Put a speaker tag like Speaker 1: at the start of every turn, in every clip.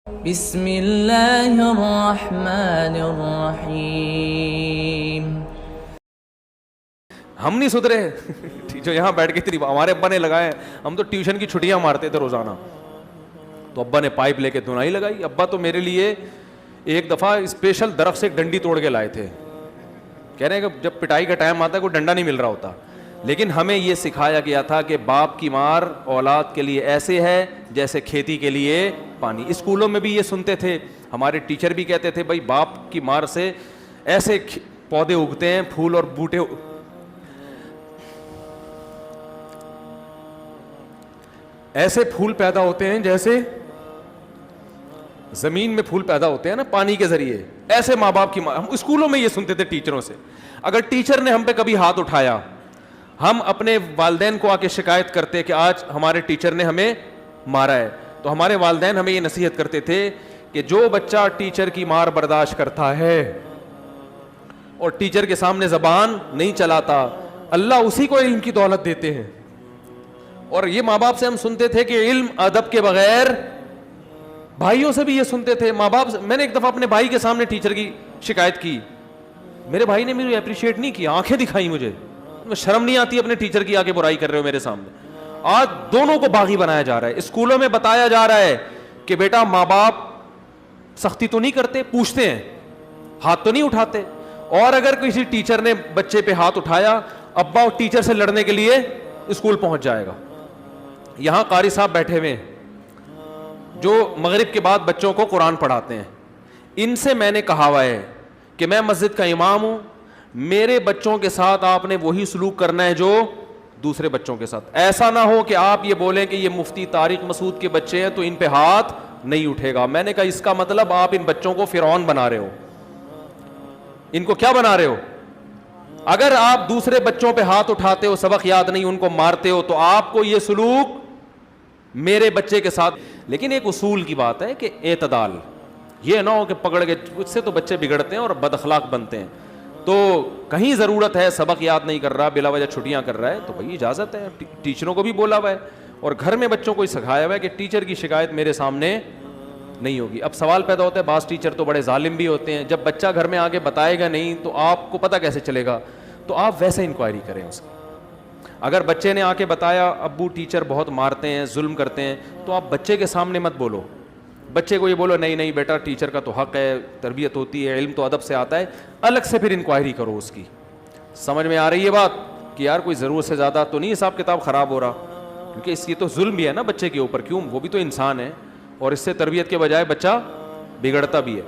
Speaker 1: بسم اللہ الرحمن الرحیم.
Speaker 2: ہم نہیں سدھرے جو یہاں بیٹھ کے ہمارے ابا نے لگائے. ہم تو ٹیوشن کی چھٹیاں مارتے تھے روزانہ, تو ابا نے پائپ لے کے دھنائی لگائی. ابا تو میرے لیے ایک دفعہ اسپیشل درخت سے ایک ڈنڈی توڑ کے لائے تھے. کہہ رہے ہیں کہ جب پٹائی کا ٹائم آتا ہے کوئی ڈنڈا نہیں مل رہا ہوتا, لیکن ہمیں یہ سکھایا گیا تھا کہ باپ کی مار اولاد کے لیے ایسے ہے جیسے کھیتی کے لیے پانی. اسکولوں میں بھی یہ سنتے تھے, ہمارے ٹیچر بھی کہتے تھے بھائی باپ کی مار سے ایسے پودے اگتے ہیں, پھول اور بوٹے ایسے پھول پیدا ہوتے ہیں جیسے زمین میں پھول پیدا ہوتے ہیں نا پانی کے ذریعے, ایسے ماں باپ کی مار. ہم اسکولوں میں یہ سنتے تھے ٹیچروں سے. اگر ٹیچر نے ہم پہ کبھی ہاتھ اٹھایا, ہم اپنے والدین کو آ کے شکایت کرتے کہ آج ہمارے ٹیچر نے ہمیں مارا ہے, تو ہمارے والدین ہمیں یہ نصیحت کرتے تھے کہ جو بچہ ٹیچر کی مار برداشت کرتا ہے اور ٹیچر کے سامنے زبان نہیں چلاتا, اللہ اسی کو علم کی دولت دیتے ہیں. اور یہ ماں باپ سے ہم سنتے تھے کہ علم ادب کے بغیر, بھائیوں سے بھی یہ سنتے تھے ماں باپ. میں نے ایک دفعہ اپنے بھائی کے سامنے ٹیچر کی شکایت کی, میرے بھائی نے مجھے اپریشیٹ نہیں کیا, آنکھیں دکھائی مجھے. شرم نہیں آتی اپنے ٹیچر کی آگے برائی کر رہے ہو میرے سامنے. آج دونوں کو باغی بنایا جا رہا ہے. اسکولوں میں بتایا جا رہا ہے کہ بیٹا ماں باپ سختی تو نہیں کرتے, پوچھتے ہیں, ہاتھ تو نہیں اٹھاتے. اور اگر کسی ٹیچر نے بچے پہ ہاتھ اٹھایا, ابا ٹیچر سے لڑنے کے لیے اسکول پہنچ جائے گا. یہاں قاری صاحب بیٹھے ہوئے ہیں جو مغرب کے بعد بچوں کو قرآن پڑھاتے ہیں. ان سے میں نے کہا ہوا ہے کہ میں مسجد کا امام ہوں, میرے بچوں کے ساتھ آپ نے وہی سلوک کرنا ہے جو دوسرے بچوں کے ساتھ. ایسا نہ ہو کہ آپ یہ بولیں کہ یہ مفتی طارق مسعود کے بچے ہیں تو ان پہ ہاتھ نہیں اٹھے گا. میں نے کہا اس کا مطلب آپ ان بچوں کو فرعون بنا رہے ہو. ان کو کیا بنا رہے ہو؟ اگر آپ دوسرے بچوں پہ ہاتھ اٹھاتے ہو, سبق یاد نہیں, ان کو مارتے ہو, تو آپ کو یہ سلوک میرے بچے کے ساتھ. لیکن ایک اصول کی بات ہے کہ اعتدال, یہ نہ ہو کہ پکڑ کے, اس سے تو بچے بگڑتے ہیں اور بد اخلاق بنتے ہیں. تو کہیں ضرورت ہے, سبق یاد نہیں کر رہا, بلا وجہ چھٹیاں کر رہا ہے, تو بھائی اجازت ہے. ٹیچروں کو بھی بولا ہوا ہے اور گھر میں بچوں کو سکھایا ہوا ہے کہ ٹیچر کی شکایت میرے سامنے نہیں ہوگی. اب سوال پیدا ہوتا ہے, بعض ٹیچر تو بڑے ظالم بھی ہوتے ہیں, جب بچہ گھر میں آگے بتائے گا نہیں تو آپ کو پتہ کیسے چلے گا؟ تو آپ ویسے انکوائری کریں اس کی. اگر بچے نے آ کے بتایا ابو ٹیچر بہت مارتے ہیں, ظلم کرتے ہیں, تو آپ بچے کے سامنے مت بولو. بچے کو یہ بولو نہیں نہیں بیٹا ٹیچر کا تو حق ہے, تربیت ہوتی ہے, علم تو ادب سے آتا ہے. الگ سے پھر انکوائری کرو اس کی. سمجھ میں آ رہی ہے بات کہ یار کوئی ضرورت سے زیادہ تو نہیں حساب کتاب خراب ہو رہا, کیونکہ اس کی تو ظلم بھی ہے نا بچے کے اوپر. کیوں؟ وہ بھی تو انسان ہے اور اس سے تربیت کے بجائے بچہ بگڑتا بھی ہے.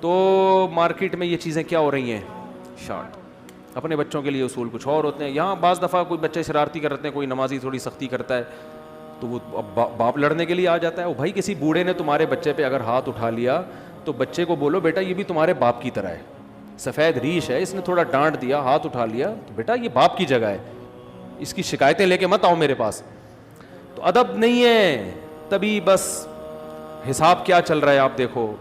Speaker 2: تو مارکیٹ میں یہ چیزیں کیا ہو رہی ہیں, شارٹ. اپنے بچوں کے لیے اصول کچھ اور ہوتے ہیں. یہاں بعض دفعہ کوئی بچے شرارتی کرتے ہیں, کوئی نمازی تھوڑی سختی کرتا ہے, تو وہ باپ لڑنے کے لیے آ جاتا ہے. وہ بھائی کسی بوڑھے نے تمہارے بچے پہ اگر ہاتھ اٹھا لیا تو بچے کو بولو بیٹا یہ بھی تمہارے باپ کی طرح ہے, سفید ریش ہے, اس نے تھوڑا ڈانٹ دیا, ہاتھ اٹھا لیا, تو بیٹا یہ باپ کی جگہ ہے, اس کی شکایتیں لے کے مت آؤ میرے پاس. تو ادب نہیں ہے. تبھی بس حساب کیا چل رہا ہے آپ دیکھو,